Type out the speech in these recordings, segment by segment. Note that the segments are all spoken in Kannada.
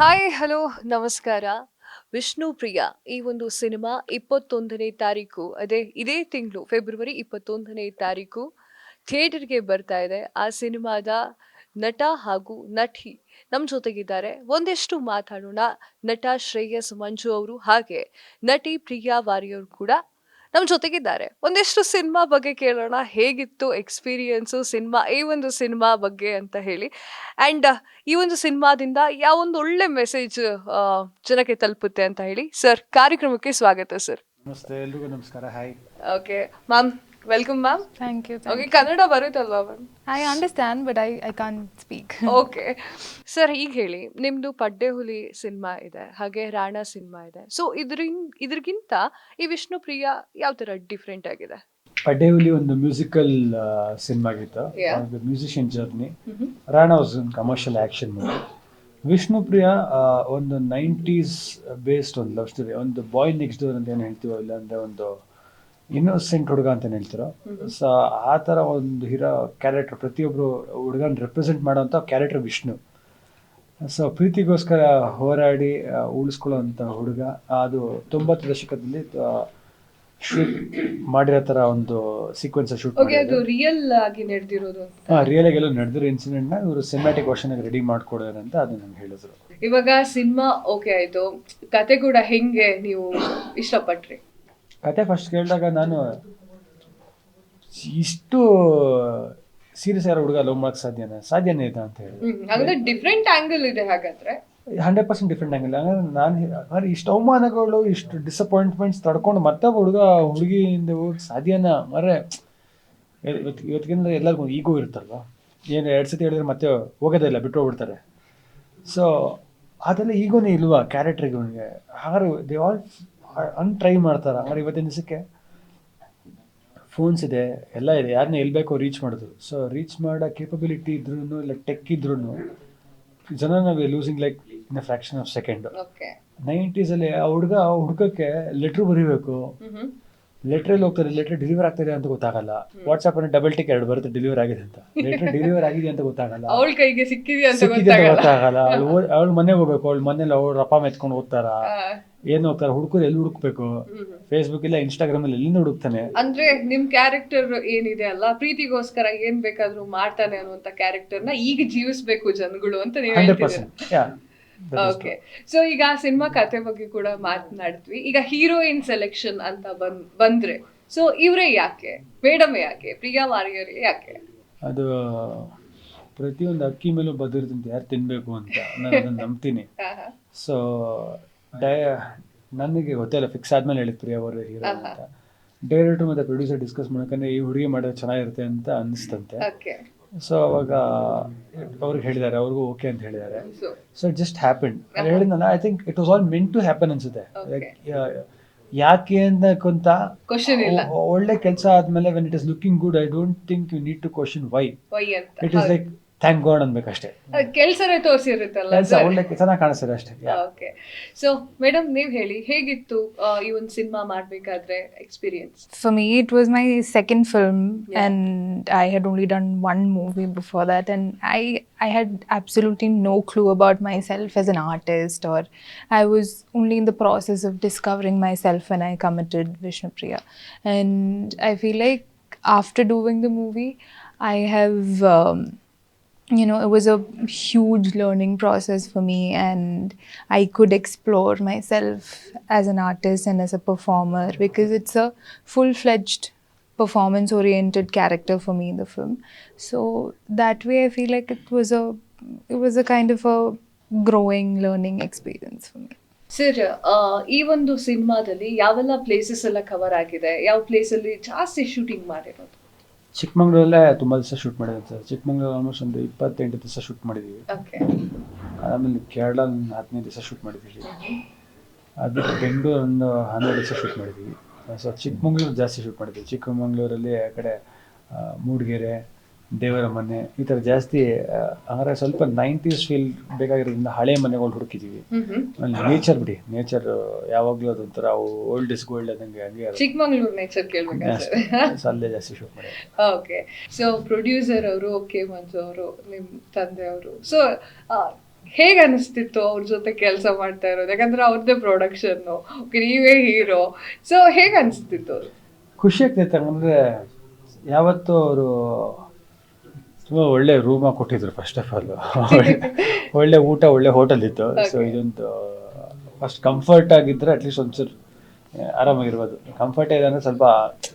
ಹಾಯ್ ಹಲೋ ನಮಸ್ಕಾರ. ವಿಷ್ಣು ಪ್ರಿಯ ಈ ಒಂದು ಸಿನಿಮಾ 21ನೇ ತಾರೀಕು ಇದೇ ತಿಂಗಳು ಫೆಬ್ರವರಿ 21ನೇ ತಾರೀಕು ಥಿಯೇಟರ್‌ಗೆ ಬರ್ತಾ ಇದೆ. ಆ ಸಿನಿಮಾದ ನಟ ಹಾಗೂ ನಟಿ ನಮ್ಮ ಜೊತೆಗಿದ್ದಾರೆ. ಒಂದಿಷ್ಟು ಮಾತಾಡೋಣ. ನಟ ಶ್ರೇಯಸ್ ಮಂಜು ಅವರು ಹಾಗೆ ನಟಿ ಪ್ರಿಯಾ ವಾರಿಯರ್ ಕೂಡ ನಮ್ಮ ಜೊತೆಗಿದ್ದಾರೆ. ಒಂದಿಷ್ಟು ಸಿನಿಮಾ ಬಗ್ಗೆ ಕೇಳೋಣ. ಹೇಗಿತ್ತು ಎಕ್ಸ್‌ಪೀರಿಯನ್ಸು ಈ ಒಂದು ಸಿನಿಮಾ ಬಗ್ಗೆ ಅಂತ ಹೇಳಿ. ಆ್ಯಂಡ್ ಈ ಒಂದು ಸಿನಿಮಾದಿಂದ ಯಾವೊಂದು ಒಳ್ಳೆ ಮೆಸೇಜ್ ಜನಕ್ಕೆ ತಲುಪುತ್ತೆ ಅಂತ ಹೇಳಿ. ಸರ್, ಕಾರ್ಯಕ್ರಮಕ್ಕೆ ಸ್ವಾಗತ ಸರ್. ನಮಸ್ತೆ, ಎಲ್ರಿಗೂ ನಮಸ್ಕಾರ. ಹಾಯ್. Okay ma'am, welcome ma'am. Thank you. Okay, Thank you. Kannada ಬರುತ್ತಲ್ವಾ ma'am? I understand, but I can't speak. Okay sir, ಈಗ ಹೇಳಿ, ನಿಮ್ದು ಪಡ್ಡೆ ಹುಲಿ ಸಿನಿಮಾ ಇದೆ, ಹಾಗೆ ರಾಣಾ ಸಿನಿಮಾ ಇದೆ. ಸೊ ಇದ್ರಿಗಿಂತ ಈ ವಿಷ್ಣು ಪ್ರಿಯ ಯಾವ ತರ ಡಿಫ್ರೆಂಟ್ ಆಗಿದೆ? ಪಡ್ಡೆ ಹುಲಿ ಒಂದು ಮ್ಯೂಸಿಕಲ್ ಸಿನಿಮಾ ಆಗಿತ್ತು. Yeah. ಒಂದು ಮ್ಯೂಸಿಷಿಯನ್ ಜರ್ನಿ. ರಾಣಾ ವಾಸ್ ಒಂದು ಕಮರ್ಷಿಯಲ್ ಆಕ್ಷನ್ ಮೂವಿ. ವಿಷ್ಣು ಪ್ರಿಯ ಒಂದು 90s ಬೇಸ್ಡ್ ಒಂದು ಲವ್ ಸ್ಟೋರಿ. ಒಂದು ಬಾಯ್ ನೆಕ್ಸ್ಟ್ ಡೋರ್ ಅಂತ ಏನು ಹೇಳ್ತೀವೋ, ಇಲ್ಲಾಂದ್ರೆ ಒಂದು ಇನ್ನೋಸೆಂಟ್ ಹುಡುಗ ಅಂತ ಹೇಳ್ತಿರೋ. ಸೊ ಆ ಥರ ಒಂದು ಹೀರೋ ಕ್ಯಾರೆಕ್ಟರ್, ಪ್ರತಿಯೊಬ್ಬರು ಹುಡುಗನ ರೆಪ್ರೆಸೆಂಟ್ ಮಾಡೋಂಥ ಕ್ಯಾರೆಕ್ಟರ್ ವಿಷ್ಣು. ಸೊ ಪ್ರೀತಿಗೋಸ್ಕರ ಹೋರಾಡಿ ಉಳಿಸ್ಕೊಳ್ಳೋಂಥ ಹುಡುಗ. ಅದು 90 ದಶಕದಲ್ಲಿ ಶೂಟ್ ಮಾಡಿರೋ ಥರ ಒಂದು ಸೀಕ್ವೆನ್ಸ್ ಶೂಟ್ ಓಕೆ, ಅದು ರಿಯಲ್ ಆಗಿ ನಡೆದಿರೋದು. ರಿಯಲ್ ಆಗಿ ಎಲ್ಲ ನಡೆದಿರೋ ಇನ್ಸಿಡೆಂಟ್ನ ಇವರು ಸಿನಿಮ್ಯಾಟಿಕ್ ವರ್ಷನ್ ರೆಡಿ ಮಾಡ್ಕೊಡೋರು ಅಂತ ಅದು ನಂಗೆ ಹೇಳಿದ್ರು. ಇವಾಗ ಸಿನಿಮಾ ಓಕೆ ಆಯ್ತು, ಕತೆ ಕೂಡ ಹೆಂಗೆ ನೀವು ಇಷ್ಟಪಟ್ರಿ? ಕತೆ ಫಸ್ಟ್ ಕೇಳಿದಾಗ ನಾನು ಇಷ್ಟು ಸೀರಿಯಸ್ ಯಾರು ಹುಡುಗ ಲವ್ ಮಾಡಕ್ಕೆ ಸಾಧ್ಯನೇ ಇದೆ ಅಂತ ಹೇಳಿ. ಹಾಗಾದ್ರೆ ಡಿಫ್ರೆಂಟ್ ಆಂಗಲ್ ಇದೆ ಹಾಗಾದ್ರೆ. 100% ಡಿಫ್ರೆಂಟ್ ಆಗಿಲ್ಲ. ನಾನು ಇಷ್ಟು ಅವಮಾನಗಳು, ಇಷ್ಟು ಡಿಸಪಾಯಿಂಟ್ಮೆಂಟ್ಸ್ ತಡ್ಕೊಂಡು ಮತ್ತೆ ಹುಡುಗ ಹುಡುಗಿಯಿಂದ ಹೋಗಿ ಸಾಧ್ಯನಾ? ಮರೆ ಇವತ್ತಿಗಿಂತ ಎಲ್ಲರಿಗೂ ಈಗೋ ಇರುತ್ತಲ್ವ. ಏನು 2 ಸತಿ ಹೇಳಿದ್ರೆ ಮತ್ತೆ ಹೋಗೋದೇ ಇಲ್ಲ, ಬಿಟ್ಟು ಹೋಗ್ಬಿಡ್ತಾರೆ. ಸೊ ಅದೆಲ್ಲ ಈಗೋನೇ ಇಲ್ವಾ ಕ್ಯಾರೆಕ್ಟ್ರಿಗೆ ಅವನಿಗೆ? ಹಾಗಾದ್ರೆ ದೇ ಆಲ್ ಟ್ರೈ ಮಾಡ್ತಾರೆ. ಹಾಗಾದ್ರೆ ಇವತ್ತಿನ ದಿವಸಕ್ಕೆ ಫೋನ್ಸ್ ಇದೆ, ಎಲ್ಲ ಇದೆ, ಯಾರನ್ನ ಎಲ್ಲಿ ಬೇಕೋ ರೀಚ್ ಮಾಡೋದು. ಸೊ ರೀಚ್ ಮಾಡೋ ಕೇಪಬಿಲಿಟಿ ಇದ್ರೂ ಇಲ್ಲ ಟೆಕ್ ಇದ್ರೂ ಜನ ನಾವು losing like in a fraction of second. Okay 90s ಅಲ್ಲಿ ಆ ಹುಡುಗಕ್ಕೆ ಲೆಟ್ರ್ ಬರೀಬೇಕು, ಲೆಟ್ರಲ್ಲಿ ಹೋಗ್ತಾರೆ, ಲೆಟ್ರ್ ಡೆಲಿವರ್ ಆಗ್ತದೆ ಅಂತ ಗೊತ್ತಾಗಲ್ಲ. ವಾಟ್ಸ್ಆಪ್ ಅಲ್ಲಿ ಡಬಲ್ ಟಿಕ್ 2 ಬರುತ್ತೆ ಡೆಲಿವರ್ ಆಗಿದೆ ಅಂತ. ಲೆಟ್ರ್ ಡೆಲಿವರ್ ಆಗಿದೆ ಅಂತ ಗೊತ್ತಾಗಲ್ಲ, ಅವಳ ಕೈಗೆ ಸಿಕ್ಕಿದೆ ಅಂತ ಗೊತ್ತಾಗಲ್ಲ. ಅವಳು ಮನೆಗೆ ಹೋಗ್ಬೇಕು, ಅವಳ ಮನೇಲಿ ಅವ್ರ ಅಪ್ಪ ಮೆತ್ಕೊಂಡು ಹೋಗ್ತಾರ, ಏನು ಹೋಗ್ತಾರೆ, ಹುಡುಕರು ಎಲ್ಲಿ ಹುಡುಕ್ಬೇಕು? ಫೇಸ್ಬುಕ್ ಇಲ್ಲ ಇನ್ಸ್ಟಾಗ್ರಾಮ್ ಅಲ್ಲಿ ಎಲ್ಲಿಂದ ಹುಡುಕ್ತಾನೆ? ಅಂದ್ರೆ ನಿಮ್ ಕ್ಯಾರೆಕ್ಟರ್ ಏನಿದೆ ಅಲ್ಲ, ಪ್ರೀತಿಗೋಸ್ಕರ ಏನ್ ಬೇಕಾದ್ರೂ ಮಾಡ್ತಾನೆ ಅನ್ನುವಂತ ಕ್ಯಾರೆಕ್ಟರ್ ನ ಈಗ ಜೀವಿಸ್ಬೇಕು ಜನಗಳು ಅಂತ ನೀವು 100%. ಓಕೆ, ಸೊ ಈಗ ಸಿನಿಮಾ ಕತೆ ಬಗ್ಗೆ ಕೂಡ ಮಾತನಾಡಿದ್ವಿ. ಈಗ ಹೀರೋಯಿನ್ ಸೆಲೆಕ್ಷನ್ ಅಂತ ಬಂದ್ರೆ, ಸೊ ಇವ್ರೇ ಯಾಕೆ, ಮೇಡಮ್ ಯಾಕೆ, ಪ್ರಿಯಾ ವಾರಿಯರ್ ಯಾಕೆ? ಅದು ಪ್ರತಿಯೊಂದು ಅಕ್ಕಿ ಮೇಲೂ ಬದಿರ್ತಂತೆ ಯಾರು ತಿನ್ಬೇಕು ಅಂತ ನಾನು ಅದನ್ನ ನಂಬ್ತೀನಿ. ಸೊ ನನಗೆ ಗೊತ್ತಿಲ್ಲ, ಫಿಕ್ಸ್ ಆದ್ಮೇಲೆ ಹೇಳಿದ್ ಪ್ರಿಯಾ ವಾರಿಯರ್ ಹೀರೋ ಅಂತ. ಡೈರೆಕ್ಟರ್ ಮತ್ತೆ ಪ್ರೊಡ್ಯೂಸರ್ ಡಿಸ್ಕಸ್ ಮಾಡ್ಕೊಂಡ್ರೆ ಈ ಹುಡುಗಿ ಮಾಡೋದು ಚೆನ್ನಾಗಿರುತ್ತೆ ಅಂತ ಅನಿಸ್ತಂತೆ. ಓಕೆ, ಸೊ ಅವಾಗ ಅವ್ರಿಗೆ ಹೇಳಿದ್ದಾರೆ, ಅವ್ರಿಗೂ ಓಕೆ ಅಂತ ಹೇಳಿದ್ದಾರೆ. So so it just happen. ಹೇಳಿದ್ನಲ್ಲ, I think it was all meant to happen ಅನ್ಸುತ್ತೆ. ಲೈಕ್ ಯಾಕೆ ಅನ್ನಕ್ಕಂತ ಕ್ವಶನ್ ಇಲ್ಲ. ಒಳ್ಳೆ ಕೆಲಸ ಆದ್ಮೇಲೆ when it is looking good, I don't think you need to question why. ಅಂತ it is like thank God ಅನ್ಬೇಕಷ್ಟೇ. ಕೆಲ್ಸನೇ ತೋರಿಸಿರುತ್ತಲ್ಲ, ಕೆಲಸ ಒಳ್ಳೆ ಚೆನ್ನಾಗಿ ಕಾಣಿಸ್ತದೆ ಅಷ್ಟೇ. ಓಕೆ, ಸೊ ಮೇಡಮ್ ನೀವ್ ಹೇಳಿ, ಹೇಗಿತ್ತು ಈ ಒಂದು ಸಿನಿಮಾ ಮಾಡ್ಬೇಕಾದ್ರೆ experience? For me, it was my second film, Yeah. and I had only done one movie before that, and I had absolutely no clue about myself as an artist, or I was only in the process of discovering myself when I committed Vishnu Priya. And I feel like after doing the movie, I have it was a huge learning process for me, and I could explore myself as an artist and as a performer, because it's a full-fledged performance-oriented character for me in the film. So that way I feel like it was a kind of a growing learning experience for me. Sir, ಈ ಒಂದು ಸಿನಿಮಾದಲ್ಲಿ ಯಾವೆಲ್ಲ ಪ್ಲೇಸಸ್ ಎಲ್ಲ ಕವರ್ ಆಗಿದೆ? ಯಾವ ಪ್ಲೇಸ್ ಅಲ್ಲಿ ಜಾಸ್ತಿ ಶೂಟಿಂಗ್ ಮಾಡಿರೋದು? ಚಿಕ್ಕಮಂಗ್ಳೂರಲ್ಲೇ ತುಂಬ ದಿವಸ ಶೂಟ್ ಮಾಡಿದ್ವಿ ಸರ್. ಚಿಕ್ಕಮಂಗ್ಳೂರು ಆಲ್ಮೋಸ್ಟ್ ಒಂದು 28 ದಿವಸ ಶೂಟ್ ಮಾಡಿದ್ದೀವಿ. ಓಕೆ, ಆಮೇಲೆ ಕೇರಳ 15 ದಿವಸ ಶೂಟ್ ಮಾಡಿದ್ದೀವಿ. ಅದು ಬೆಂಗಳೂರು ಒಂದು 12 ದಿವಸ ಶೂಟ್ ಮಾಡಿದ್ದೀವಿ. ಸೊ ಚಿಕ್ಕಮಂಗ್ಳೂರು ಜಾಸ್ತಿ ಶೂಟ್ ಮಾಡಿದ್ದೀವಿ. ಚಿಕ್ಕಮಂಗ್ಳೂರಲ್ಲಿ ಆ ಕಡೆ ಮೂಡಿಗೆರೆ, ದೇವರ ಮನೆ, ಈ ಥರ ಜಾಸ್ತಿ. ಅಂದರೆ ಸ್ವಲ್ಪ 90s ಫೀಲ್ ಬೇಕಾಗಿರೋದ್ರಿಂದ ಹಳೆ ಮನೆಗಳು ಹುಡುಕಿದ್ದೀವಿ. ಆಮೇಲೆ ನೇಚರ್ ಬಿಡಿ, ನೇಚರ್ ಯಾವಾಗಲೂ ಅದೊಂಥರ ಓಲ್ಡ್ ಇಸ್ ಗೋಲ್ಡ್ ಅದಂಗೆ ಹಂಗೆ. ಚಿಕ್ಕಮಂಗ್ಳೂರು ನೇಚರ್ ಕೇಳ್ಬೇಕಾ? ಸೊ ಅಲ್ಲೇ ಜಾಸ್ತಿ ಶೂಟ್ ಮಾಡಿ. ಓಕೆ, ಸೊ ಪ್ರೊಡ್ಯೂಸರ್ ಅವರು ಓಕೆ ಮಂಜು ಅವರು, ನಿಮ್ಮ ತಂದೆ ಅವರು. ಸೊ ಹೇಗೆ ಅನಿಸ್ತಿತ್ತು ಅವ್ರ ಜೊತೆ ಕೆಲಸ ಮಾಡ್ತಾ ಇರೋದು? ಯಾಕಂದ್ರೆ ಅವ್ರದ್ದೇ ಪ್ರೊಡಕ್ಷನ್, ನೀವೇ ಹೀರೋ, ಸೊ ಹೇಗೆ ಅನಿಸ್ತಿತ್ತು? ಖುಷಿ ಆಗ್ತೈತೆ. ಅಂದರೆ ಯಾವತ್ತೂ ಅವರು ತುಂಬ ಒಳ್ಳೆ ರೂಮ ಕೊಟ್ಟಿದ್ರು. ಫಸ್ಟ್ ಆಫ್ ಆಲ್ ಒಳ್ಳೆ ಊಟ, ಒಳ್ಳೆ ಹೋಟೆಲ್ ಇತ್ತು. ಸೊ ಇದೊಂದು ಫಸ್ಟ್ ಕಂಫರ್ಟ್ ಆಗಿದ್ದರೆ ಅಟ್ಲೀಸ್ಟ್ ಒಂಚೂರು ಆರಾಮಾಗಿರ್ಬೋದು. ಕಂಫರ್ಟ್ ಇದೆ ಅಂದರೆ ಸ್ವಲ್ಪ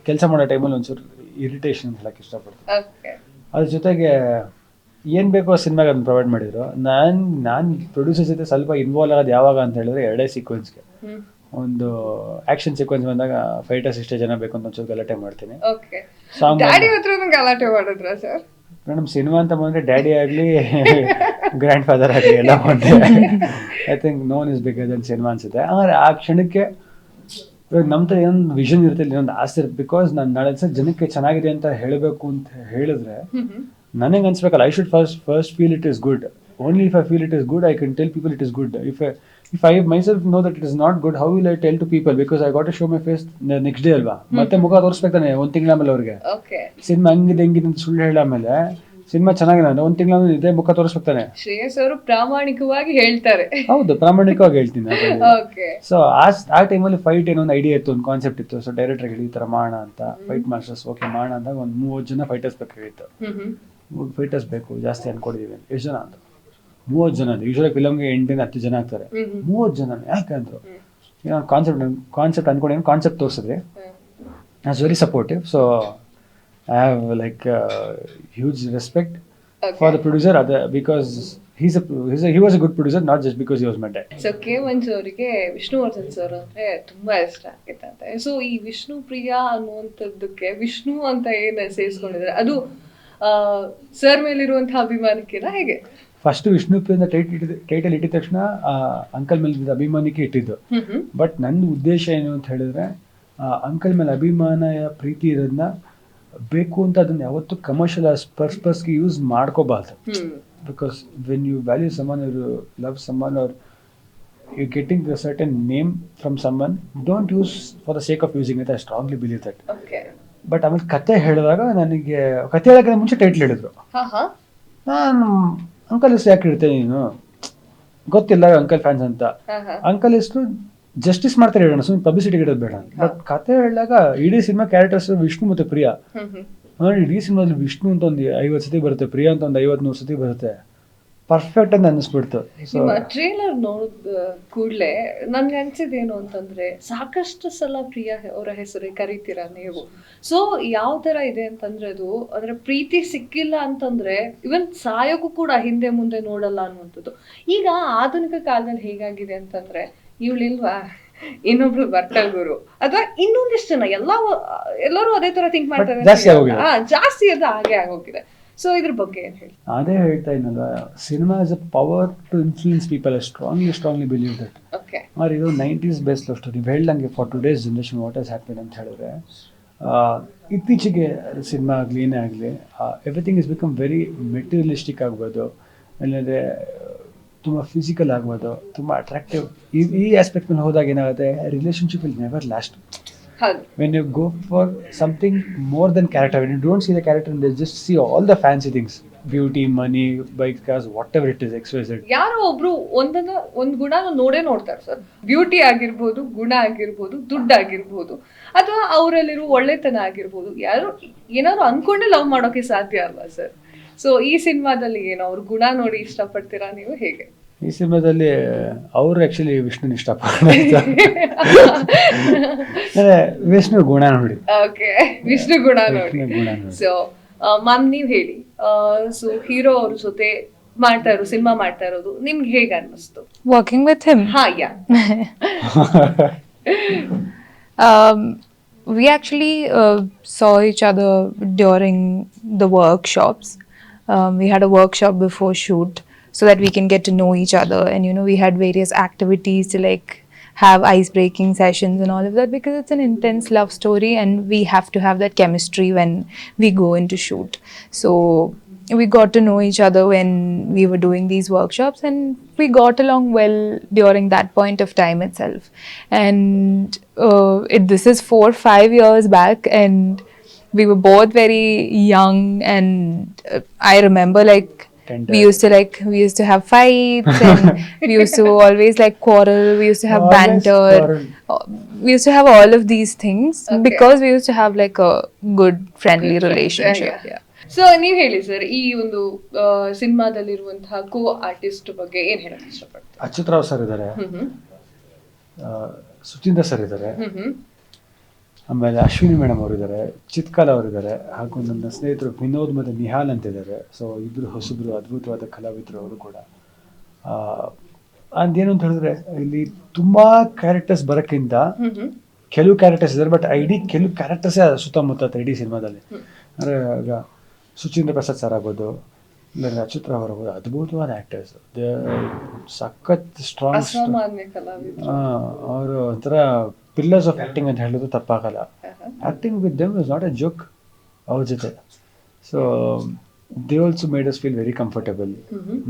ಕೆಲಸ ಮಾಡೋ ಟೈಮಲ್ಲಿ ಒಂಚೂರು ಇರಿಟೇಷನ್ ಹೇಳಕ್ಕೆ ಇಷ್ಟಪಡ್ತೀನಿ. ಅದ್ರ ಜೊತೆಗೆ ಏನು ಬೇಕೋ ಸಿನಿಮಾಗೆ ಅದನ್ನು ಪ್ರೊವೈಡ್ ಮಾಡಿದ್ರು. ನಾನು ಪ್ರೊಡ್ಯೂಸರ್ ಜೊತೆ ಸ್ವಲ್ಪ ಇನ್ವಾಲ್ವ್ ಆಗೋದು ಯಾವಾಗ ಅಂತ ಹೇಳಿದ್ರೆ 2 ಸೀಕ್ವೆನ್ಸ್ಗೆ. ಒಂದು ಆ್ಯಕ್ಷನ್ ಸೀಕ್ವೆನ್ಸ್ ಬಂದಾಗ ಫೈಟರ್ಸ್ ಇಷ್ಟೇ ಜನ ಬೇಕು ಅಂತ ಒಂಚೂರು ಗಲಾಟೆ ಮಾಡ್ತೀನಿ. ಸಾಂಗ್ ಗಲಾಟೆ ಮಾಡಿದ್ರ ಸರ್? ನಮ್ಮ ಸಿನಿಮಾ ಅಂತ ಬಂದರೆ ಡ್ಯಾಡಿ ಆಗಲಿ ಗ್ರ್ಯಾಂಡ್ ಫಾದರ್ ಆಗಲಿ ಎಲ್ಲ ಒಂದೇ. I think none is bigger than cinema ಅನ್ಸುತ್ತೆ. ಆದರೆ ಆ ಕ್ಷಣಕ್ಕೆ ಇವಾಗ ನಮ್ಮ ಥರ ಏನೊಂದು ವಿಷನ್ ಇರುತ್ತೆ, ಇನ್ನೊಂದು ಆಸೆ ಇರುತ್ತೆ. ಬಿಕಾಸ್ ನಾನು ನಾಳೆ ದಿವಸ ಜನಕ್ಕೆ ಚೆನ್ನಾಗಿದೆ ಅಂತ ಹೇಳಬೇಕು ಅಂತ ಹೇಳಿದ್ರೆ ನನಗೆ ಅನ್ಸ್ಬೇಕಲ್ಲ, I should first feel it is good. Only if I feel it is good I can tell people it is good. If I myself know that it is not good, how will I tell to people? Because I got to show my face the next day ಅಲ್ವಾ. ಮತ್ತೆ ಮುಖ ತೋರಿಸ್ಬೇಕಾನೆ 1 ತಿಂಗಳ ಆಮೇಲೆ ಅವ್ರಿಗೆ. ಸಿನಿಮಾ ಹಂಗಿದೆ ಹೆಂಗಿದೆ ಅಂತ ಸುಳ್ಳು ಹೇಳ ಆಮೇಲೆ ಸಿನಿಮಾ ಚೆನ್ನಾಗಿದೆ ಅಂದ್ರೆ 1 ತಿಂಗಳ ಆಮೇಲೆ ಇದೇ ಮುಖ ತೋರಿಸ್ಬೇಕಾನೆ. ಶ್ರೇಯಸ್ ಅವರು ಪ್ರಾಮಾಣಿಕವಾಗಿ ಹೇಳ್ತಾರೆ. ಹೌದು, ಪ್ರಾಮಾಣಿಕವಾಗಿ ಹೇಳ್ತೀನಿ. ಸೊ ಆ ಟೈಮಲ್ಲಿ ಫೈಟ್ ಏನೋ ಒಂದು ಐಡಿಯಾ ಇತ್ತು, ಒಂದು ಕಾನ್ಸೆಪ್ಟ್ ಇತ್ತು. ಸೊ ಡೈರೆಕ್ಟರ್ ಹೇಳಿ ಈ ಥರ ಮಾಡೋಣ ಅಂತ, ಫೈಟ್ ಮಾಸ್ಟರ್ಸ್ ಓಕೆ ಮಾಡೋಣ ಅಂದಾಗ ಒಂದು 30 ಜನ ಫೈಟರ್ಸ್ ಬೇಕಾಗಿತ್ತು. 3 ಫೈಟರ್ಸ್ ಬೇಕು, ಜಾಸ್ತಿ ಅನ್ಕೊಂಡಿದೀವಿ. ಎಷ್ಟು ಜನ ಅಂತ 30 ಜನ. ಯೂಶಲಿ ಫಿಲಮ್ಗೆ 8-10 ಜನ ಆಗ್ತಾರೆ. 30 ಜನ ಯಾಕಂದ್ರು ಏನೋ ಕಾನ್ಸೆಪ್ಟ್ ಅನ್ಕೊಂಡು ಕಾನ್ಸೆಪ್ಟ್ ತೋರಿಸಿದ್ರಿ. I was very supportive. So I have like huge respect for the producer. Because he was a good producer, not just because he was my dad. So K-Manju ಅವರಿಗೆ ವಿಷ್ಣುವರ್ಧನ್ ಸರ್ ಅಂದ್ರೆ ತುಂಬಾ ಇಷ್ಟ ಆಗಿತ್ತಂತೆ. ಸೊ ಈ ವಿಷ್ಣು ಪ್ರಿಯಾ ಅನ್ನುವಂಥದ್ದಕ್ಕೆ ವಿಷ್ಣು ಅಂತ ಏನು ಸೇರಿಸ್ಕೊಂಡಿದ್ದಾರೆ, ಅದು ಸರ್ ಮೇಲಿರುವಂತಹ ಅಭಿಮಾನಕ್ಕಿಂತ ಹೇಗೆ? ಫಸ್ಟ್ ವಿಷ್ಣು ಪ್ರಿಯ ಟೈಟಲ್ ಇಟ್ಟಿದ ತಕ್ಷಣ ಅಂಕಲ್ ಮೇಲೆ ಅಭಿಮಾನಕ್ಕೆ ಇಟ್ಟಿದ್ದು. ಬಟ್ ನನ್ನ ಉದ್ದೇಶ ಏನು ಅಂತ ಹೇಳಿದ್ರೆ ಅಂಕಲ್ ಮೇಲೆ ಅಭಿಮಾನ ಪ್ರೀತಿ ಇರೋದನ್ನ ಬೇಕು ಅಂತ ಅದನ್ನ ಯಾವತ್ತು ಕಮರ್ಷಿಯಲ್ ಪರ್ಪಸ್ಗೆ ಯೂಸ್ ಮಾಡ್ಕೋಬಾರ್ದು. Because when you value someone, you love someone, are you getting a certain name from someone, don't use for the sake of using it. I strongly believe that. But ಆಮೇಲೆ ಕತೆ ಹೇಳಿದಾಗ ನನಗೆ ಕತೆ ಹೇಳೋಕ್ಕಿಂತ ಮುಂಚೆ ಟೈಟ್ಲ್ ಹೇಳಿದ್ರು. ನಾನು ಅಂಕಲ್ ಹೆಸರು ಯಾಕೆ ಇಡ್ತೇನೆ, ನೀನು ಗೊತ್ತಿಲ್ಲ ಅಂಕಲ್ ಫ್ಯಾನ್ಸ್ ಅಂತ. ಅಂಕಲ್ ಹೆಸರು ಜಸ್ಟಿಸ್ ಮಾಡ್ತಾರೆ ಹೇಳೋಣ, ಸುಮ್ಮನೆ ಪಬ್ಲಿಸಿಟಿಗೆ ಇಡೋದು ಬೇಡ. ಬಟ್ ಕತೆ ಹೇಳಿದಾಗ ಇಡೀ ಸಿನಿಮಾ ಕ್ಯಾರೆಕ್ಟರ್ಸ್ ವಿಷ್ಣು ಮತ್ತೆ ಪ್ರಿಯಾ. ಇಡೀ ಸಿನಿಮಾದಲ್ಲಿ ವಿಷ್ಣು ಅಂತ ಒಂದು 50 ಸತಿ ಬರುತ್ತೆ, ಪ್ರಿಯಾ ಅಂತ ಒಂದು 50-100 ಸತಿ ಬರುತ್ತೆ. ಪರ್ಫೆಕ್ಟ್ ಅಂತ ಅನ್ನಿಸ್ಬಿಡ್ತು. ಟ್ರೇಲರ್ ನೋಡಿದ ಕೂಡಲೇ ನನ್ಗೆ ಅನ್ಸಿದ್ದೇನು ಅಂತಂದ್ರೆ ಸಾಕಷ್ಟು ಸಲ ಪ್ರಿಯಾ ಅವರ ಹೆಸರೇ ಕರಿತೀರಾ ನೀವು. ಸೊ ಯಾವ ತರ ಇದೆ ಅಂತಂದ್ರೆ ಅದು ಅಂದ್ರೆ ಪ್ರೀತಿ ಸಿಕ್ಕಿಲ್ಲ ಅಂತಂದ್ರೆ ಇವನ್ ಸಾಯೋಕ್ಕೂ ಕೂಡ ಹಿಂದೆ ಮುಂದೆ ನೋಡಲ್ಲ ಅನ್ನುವಂಥದ್ದು. ಈಗ ಆಧುನಿಕ ಕಾಲದಲ್ಲಿ ಹೇಗಾಗಿದೆ ಅಂತಂದ್ರೆ ಇವಳಿಲ್ವಾ ಇನ್ನೊಬ್ಳು ಬರ್ತಾಳ್ ಗುರು ಅಥವಾ ಇನ್ನೊಂದಿಷ್ಟು ಜನ ಎಲ್ಲರೂ ಅದೇ ತರ ಥಿಂಕ್ ಮಾಡ್ತಾರೆ. ಜಾಸ್ತಿ ಅದು ಹಾಗೆ ಆಗೋಗಿದೆ. ಸೊ ಇದ್ರ ಬಗ್ಗೆ ಏನು ಹೇಳಿ? ಅದೇ ಹೇಳ್ತಾ ಇದ್ನಲ್ಲ, cinema is a power to influence people. I strongly believe that. Or ಇದು 90s ಬೇಸ್ ಲವ್ ಸ್ಟೋರಿ. ನೀವು ಹೇಳ್ದಂಗೆ for today's generation what has happen ಅಂತ ಹೇಳಿದ್ರೆ, ಇತ್ತೀಚೆಗೆ ಸಿನಿಮಾ ಆಗಲಿ ಏನೇ ಆಗಲಿ everything is become very materialistic ಆಗ್ಬೋದು, ಇಲ್ಲಂದರೆ ತುಂಬ ಫಿಸಿಕಲ್ ಆಗ್ಬೋದು, ತುಂಬ ಅಟ್ರಾಕ್ಟಿವ್. ಈ ಆಸ್ಪೆಕ್ಟ್ ಮೇಲೆ ಹೋದಾಗ ಏನಾಗುತ್ತೆ, relationship will never last. When you go for something more than character, when you don't see the character and they just see all the fancy things, beauty, money, bikes, cars, whatever it is, XYZ. ಯಾರೋ ಒಬ್ರು ಒಂದು ಗುಣ ನೋಡೇ ನೋಡ್ತಾರೆ ಸರ್. ಬ್ಯೂಟಿ ಆಗಿರ್ಬೋದು, ಗುಣ ಆಗಿರ್ಬೋದು, ದುಡ್ಡು ಆಗಿರ್ಬೋದು, ಅಥವಾ ಅವರಲ್ಲಿರೋ ಒಳ್ಳೆತನ ಆಗಿರ್ಬೋದು. ಯಾರು ಏನಾದ್ರು ಅನ್ಕೊಂಡೆ ಲವ್ ಮಾಡೋಕೆ ಸಾಧ್ಯ ಅಲ್ವಾ ಸರ್? ಸೊ ಈ ಸಿನಿಮಾದಲ್ಲಿ ಏನು ಅವ್ರ ಗುಣ ನೋಡಿ ಇಷ್ಟಪಡ್ತೀರಾ ನೀವು, ಹೇಗೆ? ಈ ಸಿನಿಮಾದಲ್ಲಿ ಅವರು ಆಕ್ಚುಲಿ ವಿಷ್ಣುನ ಇಷ್ಟಪಡ್ತಾರೆ. ವಿಷ್ಣು ಗುಣ ನೋಡಿ. ಓಕೆ, ವಿಷ್ಣು ಗುಣ ನೋಡಿ. ಸೊ ಮ್ಯಾಮ್ ನೀವ್ ಹೇಳಿ, ಸೊ ಹೀರೋ ಅವ್ರ ಜೊತೆ ಸಿನಿಮಾ ಮಾಡ್ತಾ ಇರೋದು ನಿಮ್ಗೆ ಹೇಗೆ ಅನ್ನಿಸ್ತು? Working with him? Yeah. We actually saw each other during the workshops. We had a workshop before shoot, so that we can get to know each other, and we had various activities to like have ice breaking sessions and all of that, because it's an intense love story and we have to have that chemistry when we go into shoot. So we got to know each other when we were doing these workshops, and we got along well during that point of time itself. And this is 4-5 years back, and we were both very young, and I remember like Tender. we used to have fights, and we used to always like quarrel. We used to have Always banter. quarrel. We used to have all of these things Okay. because we used to have like a good friendly relationship. So ನೀವ್ ಹೇಳಿ ಸರ್, ಈ ಒಂದು ಸಿನಿಮಾದಲ್ಲಿರುವಂತಹ ಕೋ ಆರ್ಟಿಸ್ಟ್ ಬಗ್ಗೆ ಏನ್ ಹೇಳಕ್ ಇಷ್ಟಪಡ್ತೀವಿ? ಅಚ್ಯುತ್ ರಾವ್ ಸರ್ ಇದ್ದಾರೆ, ಸುಚೀಂದ್ರ ಸರ್ ಇದ್ದಾರೆ, ಆಮೇಲೆ ಅಶ್ವಿನಿ ಮೇಡಮ್ ಅವರು ಇದ್ದಾರೆ, ಚಿತ್ಕಾಲ್ ಅವರಿದ್ದಾರೆ, ಹಾಗೂ ನನ್ನ ಸ್ನೇಹಿತರು ವಿನೋದ್ ಮತ್ತು ನಿಹಾಲ್ ಅಂತ ಇದ್ದಾರೆ. ಸೊ ಇಬ್ಬರು ಹೊಸಬ್ರು ಅದ್ಭುತವಾದ ಕಲಾವಿದರು ಅವರು ಕೂಡ. ಅದೇನು ಅಂತ ಹೇಳಿದ್ರೆ ಇಲ್ಲಿ ತುಂಬಾ ಕ್ಯಾರೆಕ್ಟರ್ಸ್ ಬರೋಕ್ಕಿಂತ ಕೆಲವು ಕ್ಯಾರೆಕ್ಟರ್ಸ್ ಇದ್ದಾರೆ, ಬಟ್ ಕೆಲವು ಕ್ಯಾರೆಕ್ಟರ್ಸೇ ಸುತ್ತಮುತ್ತ ಇಡೀ ಸಿನಿಮಾದಲ್ಲಿ. ಅಂದರೆ ಈಗ ಸುಚೀಂದ್ರ ಪ್ರಸಾದ್ ಸರ್ ಆಗ್ಬೋದು, ಇಲ್ಲ ಅಚ್ಯುತ್ ರಾವ್ ಆಗ್ಬೋದು, ಅದ್ಭುತವಾದ ಆ್ಯಕ್ಟರ್ಸ್, ಸಖತ್ ಸ್ಟ್ರಾಂಗ್. ಅಸಾಮಾನ್ಯ ಕಲಾವಿದರು. ಅವರು ಒಂಥರ ಪಿಲ್ಲರ್ಸ್ ಆಫ್ ಆ್ಯಕ್ಟಿಂಗ್ ಅಂತ ಹೇಳಿದ್ರು ತಪ್ಪಾಗಲ್ಲ. Acting with them is not a joke ಅವ್ರ ಜೊತೆ. So they also made us feel very comfortable.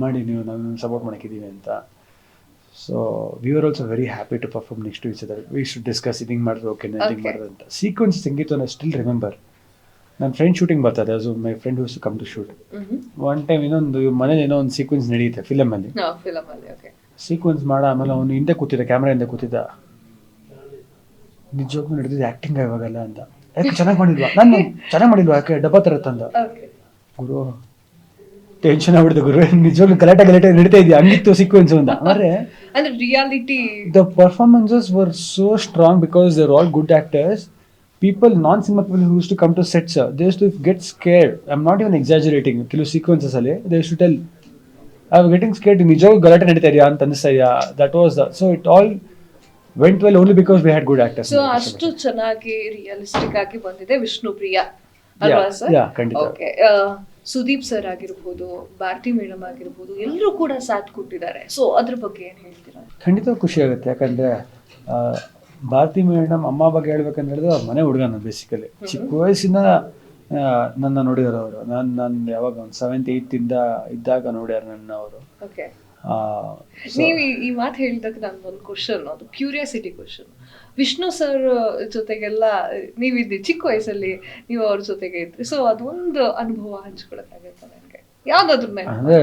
ಮಾಡಿ ನೀವು ನಾವು ಸಪೋರ್ಟ್ ಮಾಡೋಕ್ಕಿದ್ದೀವಿ ಅಂತ. So we are also very happy to perform next to each other. We should discuss ಇದು ಹಿಂಗೆ ಮಾಡಿದ್ರು, ಓಕೆ ಹಿಂಗೆ ಮಾಡಿದ್ರು ಅಂತ. Sequence Sangeetha still remember. ನನ್ನ ಫ್ರೆಂಡ್ ಶೂಟಿಂಗ್ ಬರ್ತದೆ, ಅದು my friend whose to come to shoot. One time ಇನ್ನೊಂದು ಮನೇಲಿ ಏನೋ ಒಂದು ಸೀಕ್ವೆನ್ಸ್ ನಡೆಯುತ್ತೆ ಫಿಲಮಲ್ಲಿ. ಸೀಕ್ವೆನ್ಸ್ ಮಾಡ ಆಮೇಲೆ ಅವನು ಹಿಂದೆ ಕೂತಿದ್ದ, ಕ್ಯಾಮ್ರಾ ಹಿಂದೆ ಕೂತಿದ್ದ. ನಿಜವಾಗ್ಲೂ ನಡೆದಿದ್ದು ಆ್ಯಕ್ಟಿಂಗ್ ಇವಾಗಲ್ಲ ಅಂತ. ಯಾಕೆ ಚೆನ್ನಾಗಿ ಮಾಡಿಲ್ವಾ? ನಾನು ಚೆನ್ನಾಗಿ ಮಾಡಿಲ್ವಾ, ಯಾಕೆ ಡಬ್ಬ ತರತ್ತಂದ. ಗುರು ಟೆನ್ಷನ್ ಆಗ್ಬಿಡ್ತು ಗುರು, ನಿಜವಾಗ್ಲೂ ಗಲಾಟೆ ನಡೀತಾ ಇದೆಯಾ ಹಂಗಿತ್ತು ಸೀಕ್ವೆನ್ಸ್ ಅಂತ. ಅಂದರೆ reality the performances were so strong because they are all good actors. People, non-cinema people who used to come to sets, they used to get scared. I'm not even exaggerating. ಕೆಲವು sequences ಅಲ್ಲಿ they used to tell, I'm getting scared. ನಿಜವಾಗ್ಲೂ ಗಲಾಟೆ ನಡೀತಾ ಇದೆಯಾ ಅಂತ ಅನಿಸ್ತಾ ಇದೆಯಾ. That was the, so it all went well only because we had good actors. So ಅಷ್ಟು ಚೆನ್ನಾಗಿ ರಿಯಲಿಸ್ಟಿಕ್ ಆಗಿ ಬಂದಿದೆ ವಿಷ್ಣುಪ್ರಿಯ ಅಲ್ವಾ ಸರ್? ಯಾ ಖಂಡಿತ. ಓಕೆ, ಸುದೀಪ್ ಸರ್ ಆಗಿರ್ಬೋದು, ಭಾರತಿ ಮೇಡಮ್ ಆಗಿರ್ಬೋದು, ಎಲ್ಲರೂ ಕೂಡ ಸಾಥ್ ಕೊಟ್ಟಿದ್ದಾರೆ. ಸೊ ಅದ್ರ ಬಗ್ಗೆ ಏನ್ ಹೇಳ್ತೀರಾ? ಖಂಡಿತ ಖುಷಿ ಆಗುತ್ತೆ. ಯಾಕಂದ್ರೆ ಭಾರತಿ ಮೇಡಮ್ ಅಮ್ಮ ಬಗ್ಗೆ ಹೇಳ್ಬೇಕಂತ ಹೇಳಿದ್ರೆ ಅವ್ರ ಮನೆ ಹುಡುಗ. ನಾನು ಬೇಸಿಕಲಿ ಚಿಕ್ಕ ವಯಸ್ಸಿನ ನನ್ನ ನೋಡಿದಾರೆ ಅವರು. ನಾನು ಯಾವಾಗ ಒಂದು 7th 8th ಇದ್ದಾಗ ನೋಡ್ಯಾರ ನನ್ನ ಅವರು. ಓಕೆ, ನೀವು ಈ ಮಾತು ಹೇಳಿದಾಗ ನನ್ಗೊಂದು ಕ್ವಶನ್, ಅದು ಕ್ಯೂರಿಯಾಸಿಟಿ ಕ್ವಶನ್. ವಿಷ್ಣು ಸರ್ ಜೊತೆಗೆಲ್ಲ ನೀವಿದ್ದಿ ಚಿಕ್ಕ ವಯಸ್ಸಲ್ಲಿ, ನೀವು ಅವ್ರ ಜೊತೆಗೆ ಇದ್ರಿ. ಸೊ ಅದೊಂದು ಅನುಭವ ಹಂಚ್ಕೊಳಕ್ಕಾಗತ್ತ ನನಗೆ ಯಾವ್ದಾದ್ರು? ಅಂದ್ರೆ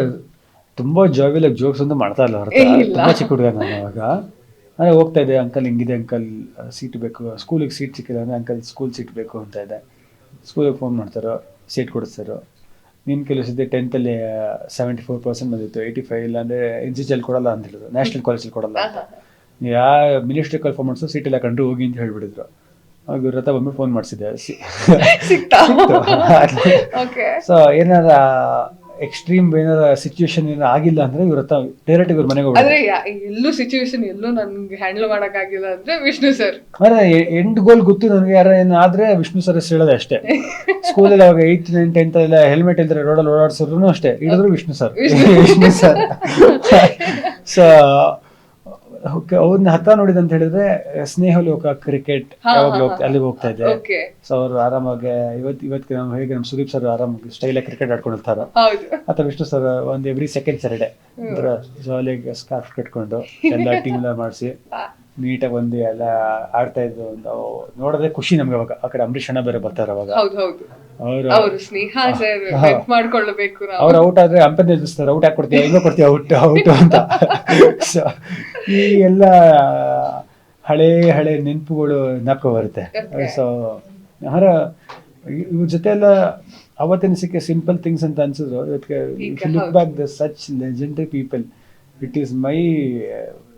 ತುಂಬಾ ಜಾವಿಲ್ ಜೋಕ್ಸ್ ಅಂತ ಮಾಡ್ತಾ ಇಲ್ಲ ಅವ್ರ ತುಂಬಾ ಚಿಕ್ಕ ಹುಡುಗ ನಾನು ಅವಾಗ. ಅಂದರೆ ಹೋಗ್ತಾ ಇದೆ, ಅಂಕಲ್ ಹಿಂಗಿದೆ, ಅಂಕಲ್ ಸೀಟ್ ಬೇಕು, ಸ್ಕೂಲಿಗೆ ಸೀಟ್ ಸಿಕ್ಕಿಲ್ಲ ಅಂದರೆ ಅಂಕಲ್ ಸ್ಕೂಲ್ ಸೀಟ್ ಬೇಕು ಅಂತ ಇದೆ. ಸ್ಕೂಲಿಗೆ ಫೋನ್ ಮಾಡ್ತಾರೋ, ಸೀಟ್ ಕೊಡಿಸ್ತಾರೋ. ನಿನ್ನ ಕೆಲಸದ 10th 74% ಬಂದಿತ್ತು, 85 ಇಲ್ಲ ಅಂದರೆ NCCL ಕೊಡಲ್ಲ ಅಂತ ಹೇಳಿದ್ರು, ನ್ಯಾಷನಲ್ ಕಾಲೇಜಲ್ಲಿ ಕೊಡಲ್ಲ ಅಂತ. ಯಾವ ಮಿನಿಸ್ಟ್ರಿ ಕಾಲ್ ಫೋನ್ ಮಾಡಿಸೋ ಸೀಟ್ ಇಲ್ಲ ಕಂಡ್ರು ಹೋಗಿ ಅಂತ ಹೇಳ್ಬಿಟ್ಟಿದ್ರು. ಅವಾಗ ಇವ್ರ ಹತ್ರ ಬಂದ್ಬಿಟ್ಟು ಫೋನ್ ಮಾಡಿಸಿದೆ. ಸೊ ಏನಾರ ಎಕ್ಸ್ಟ್ರೀಮ್ ಏನಾರ ಸಿಚುವೇಶನ್ ಏನಾರ ಆಗಿಲ್ಲ ಅಂದ್ರೆ ಇವ್ರ ಹತ್ರ ಡೈರೆಕ್ಟ್ ಇವ್ರ ಮನೆಗೆ ಹೋಗ್ತಾರೆ. ಎಲ್ಲೂ ಸಿಚುವೇಶನ್ ಎಲ್ಲೂ ನನ್ಗೆ ಹ್ಯಾಂಡಲ್ ಮಾಡಕ್ ಆಗಿಲ್ಲ ಅಂದ್ರೆ ವಿಷ್ಣು ಸರ್. ಅಂದ್ರೆ ಎಂಡ್ ಗೋಲ್ ಗೊತ್ತು ನನಗೆ, ಯಾರ ಏನಾದ್ರೆ ವಿಷ್ಣು ಸರ್ ಹೆಸರು ಹೇಳೋದೆ ಅಷ್ಟೇ. ಸ್ಕೂಲಲ್ಲಿ ಅವಾಗ 8th 9th 10th ಎಲ್ಲ ಹೆಲ್ಮೆಟ್ ಇಲ್ದ್ರೆ ರೋಡಲ್ಲಿ ಓಡಾಡ್ಸಿದ್ರು ಅಷ್ಟೇ, ಹಿಡಿದ್ರು Vishnu sir Vishnu sir. So ಅವ್ರನ್ನ ಹತ್ರ ನೋಡಿದ ಅಂತ ಹೇಳಿದ್ರೆ ಸ್ನೇಹಲೋಕ ಕ್ರಿಕೆಟ್ ಯಾವಾಗಲೂ ಅಲ್ಲಿಗೆ ಹೋಗ್ತಾ ಇದ್ದೆ. ಸೊ ಅವ್ರು ಆರಾಮಾಗಿ ಇವತ್ತು ನಾವು ಹೇಗೆ ನಮ್ಮ ಸುದೀಪ್ ಸರ್ ಆರಾಮಾಗಿ ಸ್ಟೈಲಾಗಿ ಕ್ರಿಕೆಟ್ ಆಡ್ಕೊಂಡಿರ್ತಾರ, ಅಥವಾ ವಿಷ್ಣು ಸರ್ ಒಂದು ಎವ್ರಿ ಸೆಕೆಂಡ್ ಸ್ಯಾಟರ್ಡೆ ಜಾಲಿಯಾಗಿ ಸ್ಕಾರ್ಫ್ ಕಟ್ಕೊಂಡು ಎಲ್ಲ ಟೀಮ್ ಎಲ್ಲ ಮಾಡಿಸಿ ನೀಟಾಗಿ ಬಂದು ಎಲ್ಲ ಆಡ್ತಾ ಇದ್ರು. ಒಂದು ನೋಡೋದೇ ಖುಷಿ ನಮ್ಗೆ. ಅವಾಗ ಆ ಕಡೆ ಅಂಬರೀಷ್ ಅಣ್ಣ ಬೇರೆ ಬರ್ತಾರೆ ಅವಾಗ. ಅವ್ರು ಔಟ್ ಆದ್ರೆ ಅಂಪನ್ ನಿಲ್ಲಿಸ್ತಾರೆ, ಔಟ್ ಹಾಕಿ ಕೊಡ್ತೀವಿ, ಹೆಂಗೋ ಕೊಡ್ತೀವಿ ಔಟ್ ಅಂತ. ಸೊ ಈ ಎಲ್ಲ ಹಳೆ ನೆನಪುಗಳು ಜ್ಞಾಪಕ ಬರುತ್ತೆ. ಸೊ ಇವ್ರ ಜೊತೆ ಎಲ್ಲ ಅವತ್ತಿನ ಸಿಕ್ಕ ಸಿಂಪಲ್ ಥಿಂಗ್ಸ್ ಅಂತ ಅನ್ಸಿದ್ರು. ಇವತ್ತಿಗೆ look back the such legendary people, it is my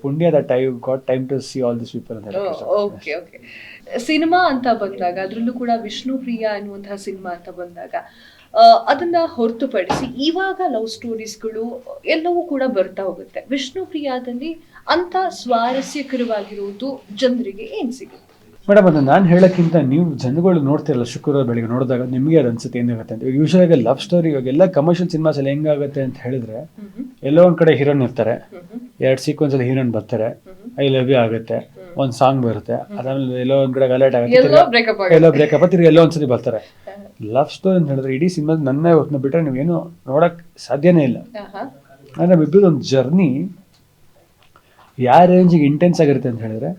ಪುಣ್ಯ that I got time to see all this people ಅಂತ ಹೇಳಿ. ಓಕೆ ಓಕೆ, ಸಿನಿಮಾ ಅಂತ ಬಂದಾಗ, ಅದರಲ್ಲೂ ಕೂಡ ವಿಷ್ಣುಪ್ರಿಯ ಅನ್ನುವಂತಹ ಸಿನಿಮಾ ಅಂತ ಬಂದಾಗ, ಅದನ್ನ ಹೊರತುಪಡಿಸಿ ಇವಾಗ ಲವ್ ಸ್ಟೋರೀಸ್ಗಳು ಎಲ್ಲವೂ ಕೂಡ ಬರ್ತಾ ಹೋಗುತ್ತೆ. ವಿಷ್ಣುಪ್ರಿಯಾದಲ್ಲಿ ಅಂತ ಸ್ವಾರಸ್ಯಕರವಾಗಿರುವುದು ಜನರಿಗೆ ಏನ್ ಸಿಗುತ್ತೆ? ಮೇಡಮ್, ಅದು ನಾನು ಹೇಳೋಕ್ಕಿಂತ ನೀವು ಜನಗಳು ನೋಡ್ತಿರಲ್ಲ ಶುಕ್ರವಾರ ಬೆಳಿಗ್ಗೆ ನೋಡಿದಾಗ ನಿಮಗೆ ಅದು ಅನ್ಸುತ್ತೆ ಏನಾಗುತ್ತೆ ಅಂತ. ಯೂಶುವಲಾಗಿ ಲವ್ ಸ್ಟೋರಿ ಇವಾಗ ಎಲ್ಲ ಕಮರ್ಷಿಯಲ್ ಸಿನಿಮಾಸ್ ಎಲ್ಲ ಹೆಂಗಾಗುತ್ತೆ ಅಂತ ಹೇಳಿದ್ರೆ, ಎಲ್ಲೋ ಒಂದ್ ಕಡೆ ಹೀರೋನ್ ಇರ್ತಾರೆ, 2 ಸೀಕ್ವೆನ್ಸ್ ಅಲ್ಲಿ ಹೀರೋನ್ ಬರ್ತಾರೆ, ಐ ಲವ್ ಯು ಆಗುತ್ತೆ, ಒಂದ್ ಸಾಂಗ್ ಬರುತ್ತೆ, ಅದಾದ್ಮೇಲೆ ಎಲ್ಲೋ ಒಂದ್ ಕಡೆ ಗಲಾಟೆ ಆಗುತ್ತೆ, ಎಲ್ಲೋ ಬ್ರೇಕಪ್ ತಿರ್ಗಿ ಎಲ್ಲೋ ಒಂದ್ಸರಿ ಬರ್ತಾರೆ. ಲವ್ ಸ್ಟೋರಿ ಅಂತ ಹೇಳಿದ್ರೆ ಇಡೀ ಸಿನಿಮಾ ನನ್ನ ಹೊತ್ತನ್ನ ಬಿಟ್ರೆ ನೀವೇನು ನೋಡಕ್ ಸಾಧ್ಯನೇ ಇಲ್ಲ. ಅಂದ್ರೆ ನಮ್ಮಿಬ್ಬರು ಒಂದು ಜರ್ನಿ ಯಾವ ರೇಂಜಿಗೆ ಇಂಟೆನ್ಸ್ ಆಗಿರುತ್ತೆ ಅಂತ ಹೇಳಿದ್ರೆ,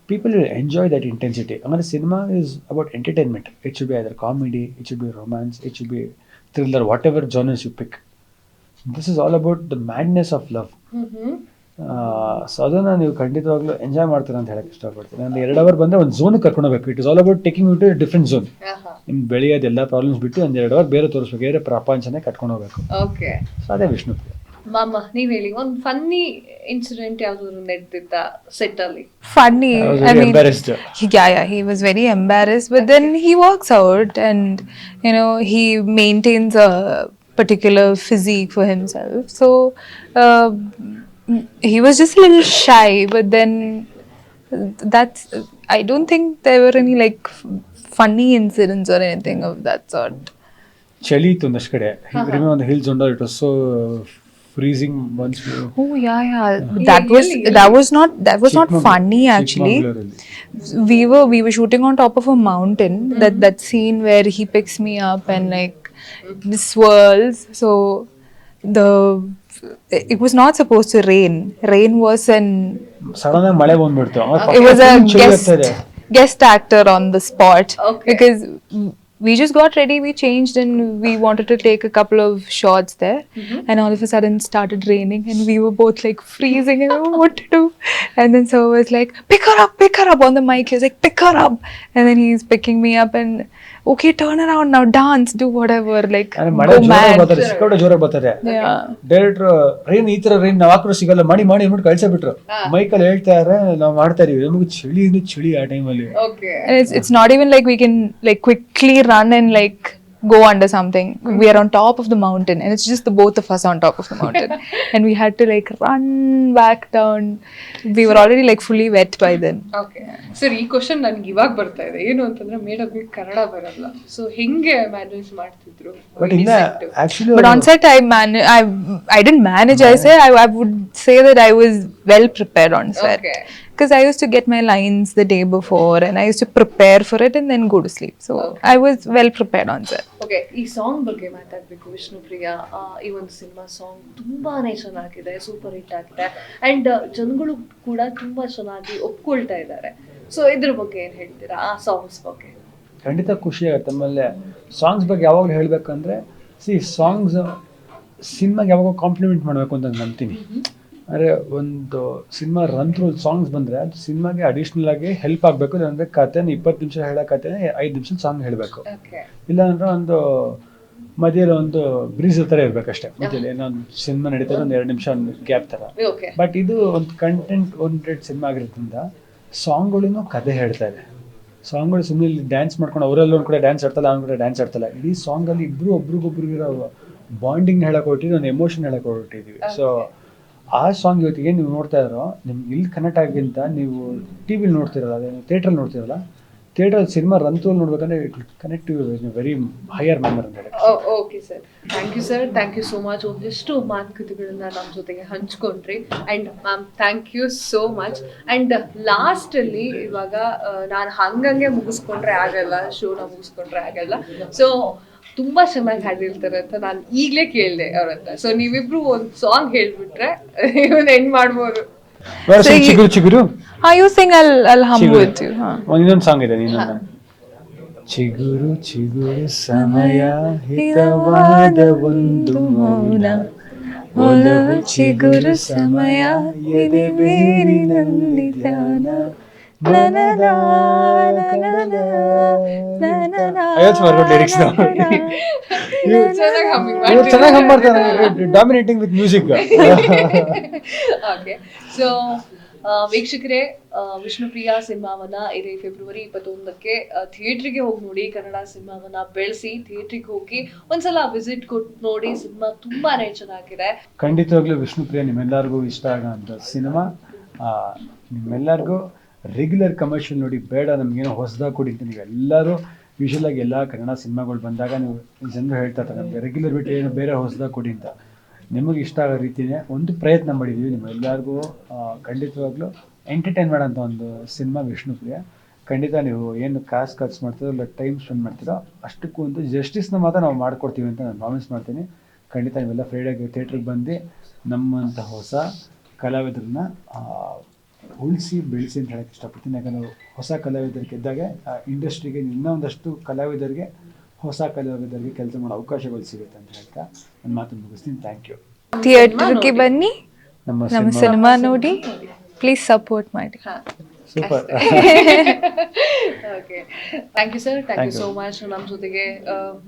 people will enjoy that intensity. Amara cinema is about entertainment. It should be either comedy, it should be romance, it should be thriller, whatever genres you pick. This is all about the madness of love. So ಅದನ್ನು ನೀವು ಖಂಡಿತವಾಗ್ಲೂ ಎಂಜಾಯ್ ಮಾಡ್ತೀರಾ ಅಂತ ಹೇಳಕ್ಕೆ ಇಷ್ಟಪಡ್ತೀನಿ. ನಾನು 2 ಅವರ್ ಬಂದರೆ ಒಂದು ಝೋನ್ ಕರ್ಕೊಂಡು ಹೋಗ್ಬೇಕು. It is all about taking you to different zone. ನಿಮ್ಗೆ ಬೆಳೆಯೋದೆಲ್ಲ ಪ್ರಾಬ್ಲಮ್ಸ್ ಬಿಟ್ಟು ಒಂದು 2 ಅವರ್ ಬೇರೆ ತೋರಿಸ್ಬೇಕು, ಬೇರೆ ಪ್ರಪಂಚನೇ ಕಟ್ಕೊಂಡು ಹೋಗ್ಬೇಕು. ಓಕೆ, ಸೊ ಅದೇ ವಿಷ್ಣುಪ್ರಿಯ. ಮಾಮ ನೀವ್ ಹೇಳಿ, ಒಂದು ಫನ್ನಿ ಇನ್ಸಿಡೆಂಟ್ ಯಾವ್ದಾದ್ರು ನಡೆದಿದ್ದ ಸೆಟ್ ಅಲ್ಲಿ? Funny. I was I very mean, embarrassed. yeah, he was very embarrassed, but then he works out and, you know, he maintains a particular physique for himself. So uh, he was just a little shy, but then that's, I don't think there were any like funny incidents or anything of that sort. ಚಳಿ ಇತ್ತು ಒಂದಷ್ಟು ಕಡೆ. ರಿಮೆ ಒಂದು ಹಿಲ್ಸ್ ಉಂಡ, it was so freezing once. Oh yeah. That was not funny actually. We were shooting on top of a mountain. That scene where he picks me up and like this swirls. So it was not supposed to rain. Rain was sudden ಆಗಿ ಮಳೆ ಬಂದ್ಬಿಡ್ತು. it was a guest actor on the spot. Okay. Because we just got ready, we changed, and we wanted to take a couple of shots there. And all of a sudden started raining, and we were both like freezing and we don't know what to do. And then Sir was like, pick her up on the mic. He was like, pick her up. And then he's picking me up and, okay, turn around now, dance, do whatever, like ಮಳೆ go ಜೋರಾಗಿ mad. ಬರ್ತಾರೆ, ಸಿಕ್ಕಾಪಟ್ಟೆ ಜೋರಾಗಿ ಬರ್ತಾರೆ. Yeah. ಡೈರೆಕ್ಟರ್ ರೈನ್ ಈ ತರ ರೈನ್ ನಾವು ಹಾಕಿದ್ರು ಸಿಗಲ್ಲ, ಮಾಡಿ ಅಂದ್ಬಿಟ್ಟು ಕಳ್ಸಬಿಟ್ರು. ಮೈಕಲ್ಲಿ ಹೇಳ್ತಾ ಇದ್ದಾರೆ, ನಾವು ಮಾಡ್ತಾ ಇದೀವಿ. ನಮಗೆ ಚಳಿ ಆ ಟೈಮಲ್ಲಿ. Okay, And it's not even like we can like quickly run and like go under something. We are on top of the mountain and it's just the both of us on top of the mountain. And we had to like run back down. We were already like fully wet by then. Okay sir. ಈ ಕ್ವಶನ್ ನನ್ಗೆ ಇವಾಗ ಬರ್ತಾ ಇದೆ. ಏನು ಅಂತಂದ್ರೆ ಮೇಡಮ್ಗೆ ಕನ್ನಡ ಬರಲ್ಲ, ಸೊ ಹೆಂಗೆ ಮ್ಯಾನೇಜ್ ಮಾಡ್ತಿದ್ರು? ಬಟ್ ಇಲ್ಲ actually But on set I didn't manage. I would say that I was well prepared on set. Okay. Because I used to get my lines the day before and I used to prepare for it and then go to sleep. So I was well prepared on set. Okay, ಈ ಸಾಂಗ್ ಬಗ್ಗೆ ಮಾತಾಡ್ಬೇಕು. ವಿಷ್ಣುಪ್ರಿಯ ಈ ಒಂದು ಸಿನಿಮಾ ಸಾಂಗ್ ತುಂಬಾನೇ ಚೆನ್ನಾಗಿದೆ, ಸೂಪರ್ ಹಿಟ್ ಆಗಿದೆ ಅಂಡ್ ಜನಗಳು ಕೂಡ ತುಂಬಾ ಚೆನ್ನಾಗಿ ಒಪ್ಕೊಳ್ತಾ ಇದ್ದಾರೆ. ಸೊ ಇದ್ರ ಬಗ್ಗೆ ಏನ್ ಹೇಳ್ತೀರಾ, ಆ ಸಾಂಗ್ಸ್ ಬಗ್ಗೆ? ಖಂಡಿತ ಖುಷಿ ಆಗುತ್ತೆ. ಆಮೇಲೆ ಸಾಂಗ್ಸ್ ಬಗ್ಗೆ ಯಾವಾಗಲೂ ಹೇಳಬೇಕಂದ್ರೆ, ಸಾಂಗ್ಸ್ ಸಿನಿಮಾಗೆ ಯಾವಾಗ ಕಾಂಪ್ಲಿಮೆಂಟ್ ಮಾಡಬೇಕು ಅಂತ ನಂಬ್ತೀನಿ. ಅಂದರೆ ಒಂದು ಸಿನಿಮಾ ರನ್ ಥ್ರೂ ಸಾಂಗ್ಸ್ ಬಂದರೆ ಅದು ಸಿನಿಮಾಗೆ ಅಡಿಷ್ನಲ್ ಆಗಿ ಹೆಲ್ಪ್ ಆಗಬೇಕು. ಇಲ್ಲಾಂದರೆ ಕಥೆನ 20 ನಿಮಿಷ ಹೇಳೋ ಕಥೆನ 5 ನಿಮಿಷ ಸಾಂಗ್ ಹೇಳಬೇಕು. ಇಲ್ಲಾಂದ್ರೆ ಒಂದು ಮಧ್ಯದಲ್ಲಿ ಒಂದು ಬ್ರೀಸ್ ಥರ ಇರಬೇಕಷ್ಟೇ. ಮಧ್ಯದಲ್ಲಿ ಏನೋ ಒಂದು ಸಿನಿಮಾ ನಡೀತಾರೆ, ಒಂದು 2 ನಿಮಿಷ ಒಂದು ಗ್ಯಾಪ್ ಥರ. ಬಟ್ ಇದು ಒಂದು ಕಂಟೆಂಟ್ ಓರಿಯೆಂಟೆಡ್ ಸಿನಿಮಾ ಆಗಿರೋದ್ರಿಂದ ಸಾಂಗ್ಗಳೂ ಕಥೆ ಹೇಳ್ತಾರೆ. ಸಾಂಗ್ಗಳು ಸುಮ್ಮನೆ ಇಲ್ಲಿ ಡ್ಯಾನ್ಸ್ ಮಾಡ್ಕೊಂಡು ಅವರೆಲ್ಲ ಒಂದು ಕಡೆ ಡ್ಯಾನ್ಸ್ ಆಡ್ತಲ್ಲ, ಅವ್ನ ಕಡೆ ಡ್ಯಾನ್ಸ್ ಆಡ್ತಲ್ಲ. ಇಡೀ ಸಾಂಗಲ್ಲಿ ಇಬ್ಬರು ಒಬ್ರಿಗೊಬ್ರಿಗಿರೋ ಬಾಂಡಿಂಗ್ ಹೇಳಕ್ಕೆ ಹೊರಟಿದ್ವಿ, ಒಂದು ಎಮೋಷನ್ ಹೇಳಕ್ಕೆ ಹೊರಟಿದ್ವಿ. ಸೊ ಆ ಸಾಂಗ್ ಇವತ್ತಿಗೆ ನೀವು ನೋಡ್ತಾ ಇರೋ ನಿಮ್ಗೆ ಇಲ್ಲಿ ಕನೆಕ್ಟ್ ಆಗಿಂತ ನೀವು ಟಿ ವಿಲಿ ನೋಡ್ತಿರಲ್ಲ, ಅದೇ ಥಿಯೇಟ್ರಲ್ಲಿ ನೋಡ್ತಿರಲ್ಲ, ಥಿಯೇಟರ್ ಸಿನಿಮಾ ರನ್ತೂಲ್ ನೋಡ್ಬೇಕಂದ್ರೆ ಕನೆಕ್ಟಿವ್ ವೆರಿ ಹೈಯರ್ ಮೆಮರ್ ಅಂತ ಹೇಳಿ. Okay sir, thank you sir, thank you so much. ಒಂದಿಷ್ಟು ಮಾತುಕತೆಗಳನ್ನ ನಮ್ಮ ಜೊತೆಗೆ ಹಂಚ್ಕೊಂಡ್ರಿ and ma'am thank you so much. And ಲಾಸ್ಟಲ್ಲಿ ಇವಾಗ ನಾನು ಹಂಗಂಗೆ ಮುಗಿಸ್ಕೊಂಡ್ರೆ ಆಗಲ್ಲ, ಶೋನ ಮುಗಿಸ್ಕೊಂಡ್ರೆ ಆಗಲ್ಲ. ಸೊ ತುಂಬಾ ಚೆನ್ನಾಗಿ ಹಾಡಿರ್ತಾರೆ ಅಂತ ನಾನು ಈಗಲೇ ಕೇಳಿದೆ ಅವ್ರ ಹತ್ರ. ಸೊ ನೀವಿಬ್ರು ಒಂದು ಸಾಂಗ್ ಹೇಳ್ಬಿಟ್ರೆ ಇವನ್ ಎಂಡ್ ಮಾಡ್ಬೋದು. ಚಿಗುರು ಚಿಗುರು You sing, I'll hum with you. ಇನ್ನೊಂದು ಸಾಂಗ್ ಇದೆ, ನೀನೊಂದು. ಚಿಗುರು ಚಿಗುರು ಸಮಯ ಹಿತವಾದ ಒಂದು ಮೌನ, ಒಲವು ಚಿಗುರು ಸಮಯ ಎದೆ ಬೇರಿನಲ್ಲಿ ಧ್ಯಾನ. ಚೆನ್ನಾಗಿ ಮಾಡ್ತಾರೆ, dominating with music. Okay, so ವೀಕ್ಷಕರೇ, ವಿಷ್ಣುಪ್ರಿಯ ಸಿನಿಮಾವನ್ನ ಇದೇ ಫೆಬ್ರವರಿ 21ಕ್ಕೆ ಥಿಯೇಟ್ರಿಗೆ ಹೋಗಿ ನೋಡಿ. ಕನ್ನಡ ಸಿನಿಮಾವನ್ನ ಬೆಳೆಸಿ ಥಿಯೇಟ್ರಿಗೆ ಹೋಗಿ ಒಂದ್ಸಲ ವಿಸಿಟ್ ಕೊಟ್ಟು ನೋಡಿ. ಸಿನಿಮಾ ತುಂಬಾನೇ ಚೆನ್ನಾಗಿದೆ. ಖಂಡಿತವಾಗ್ಲೂ ವಿಷ್ಣುಪ್ರಿಯ ನಿಮ್ಮೆಲ್ಲರಿಗೂ ಇಷ್ಟ ಆಗೋಂಥ ಸಿನಿಮಾ. ನಿಮ್ಮೆಲ್ಲರಿಗೂ ರೆಗ್ಯುಲರ್ ಕಮರ್ಷಿಯಲ್ ನೋಡಿ, ಬೇಡ ನಮಗೇನೋ ಹೊಸದಾಗಿ ಕೊಡಿ ಅಂತ ನೀವೆಲ್ಲರೂ ಯೂಶಲಾಗಿ ಎಲ್ಲ ಕನ್ನಡ ಸಿನಿಮಾಗಳು ಬಂದಾಗ ನೀವು ಜನರು ಹೇಳ್ತಾ ಇರ್ತಾರೆ, ನಮಗೆ ರೆಗ್ಯುಲರ್ ಬಿಟ್ಟು ಏನೋ ಬೇರೆ ಹೊಸದಾಗಿ ಕೊಡಿ ಅಂತ. ನಿಮಗೆ ಇಷ್ಟ ಆಗೋ ರೀತಿಯೇ ಒಂದು ಪ್ರಯತ್ನ ಮಾಡಿದ್ದೀವಿ. ನಿಮ್ಮೆಲ್ಲರಿಗೂ ಖಂಡಿತವಾಗ್ಲೂ ಎಂಟರ್ಟೈನ್ ಮಾಡೋಂಥ ಒಂದು ಸಿನಿಮಾ ವಿಷ್ಣುಪ್ರಿಯ. ಖಂಡಿತ ನೀವು ಏನು ಕಾಸು ಖರ್ಚು ಮಾಡ್ತೀರೋ ಇಲ್ಲ ಟೈಮ್ ಸ್ಪೆಂಡ್ ಮಾಡ್ತೀರೋ ಅಷ್ಟಕ್ಕೂ ಒಂದು ಜಸ್ಟಿಸ್ನ ಮಾತ್ರ ನಾವು ಮಾಡಿಕೊಡ್ತೀವಿ ಅಂತ ನಾನು ಪ್ರಾಮಿಸ್ ಮಾಡ್ತೀನಿ. ಖಂಡಿತ ನೀವೆಲ್ಲ ಫ್ರೈಡೇಗೆ ಥಿಯೇಟ್ರಿಗೆ ಬಂದು ನಮ್ಮಂಥ ಹೊಸ ಕಲಾವಿದರನ್ನ ಉಳಿಸಿ ಬೆಳೆಸಿ ಅಂತ ಹೇಳಕ್ಕೆ ಇಷ್ಟಪಡ್ತೀನಿ. ಯಾಕಂದರೆ ಹೊಸ ಕಲಾವಿದರಿಗೆ ಗೆದ್ದಾಗ ಇಂಡಸ್ಟ್ರಿಗೆ ಇನ್ನೂ ಒಂದಷ್ಟು ಕಲಾವಿದರಿಗೆ ಹೊಸ ಕಲಾವಿದರಿಗೆ ಕೆಲಸ ಮಾಡೋ ಅವಕಾಶಗಳು ಸಿಗುತ್ತೆ ಅಂತ ಹೇಳ್ತಾ ನನ್ನ ಮಾತನ್ನು ಮುಗಿಸ್ತೀನಿ. Thank you. ಥಿಯೇಟರ್ಗೆ ಬನ್ನಿ, ನಮ್ಮ ನಮ್ಮ ಸಿನಿಮಾ ನೋಡಿ, ಪ್ಲೀಸ್ ಸಪೋರ್ಟ್ ಮಾಡಿ. Super. Okay, thank you sir, thank you so much ನಮ್ಮ ಜೊತೆಗೆ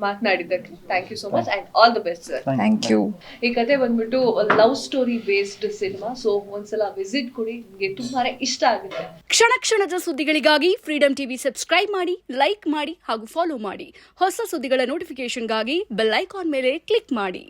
ಮಾತನಾಡಿದ್ದಕ್ಕೆ. Thank you so much and all the best sir. Thank you. ಈ ಕತೆ ಬಂದ್ಬಿಟ್ಟು love story based cinema. So ಒಂದ್ಸಲ ವಿಸಿಟ್ ಕೊಡಿ, ನಿಮಗೆ ತುಂಬಾನೇ ಇಷ್ಟ ಆಗುತ್ತೆ. ಕ್ಷಣ ಕ್ಷಣದ ಸುದ್ದಿಗಳಿಗಾಗಿ ಫ್ರೀಡಮ್ ಟಿವಿ ಸಬ್ಸ್ಕ್ರೈಬ್ ಮಾಡಿ, ಲೈಕ್ ಮಾಡಿ ಹಾಗೂ ಫಾಲೋ ಮಾಡಿ. ಹೊಸ ಸುದ್ದಿಗಳ ನೋಟಿಫಿಕೇಶನ್ಗಾಗಿ ಬೆಲ್ ಐಕಾನ್ ಮೇಲೆ ಕ್ಲಿಕ್ ಮಾಡಿ.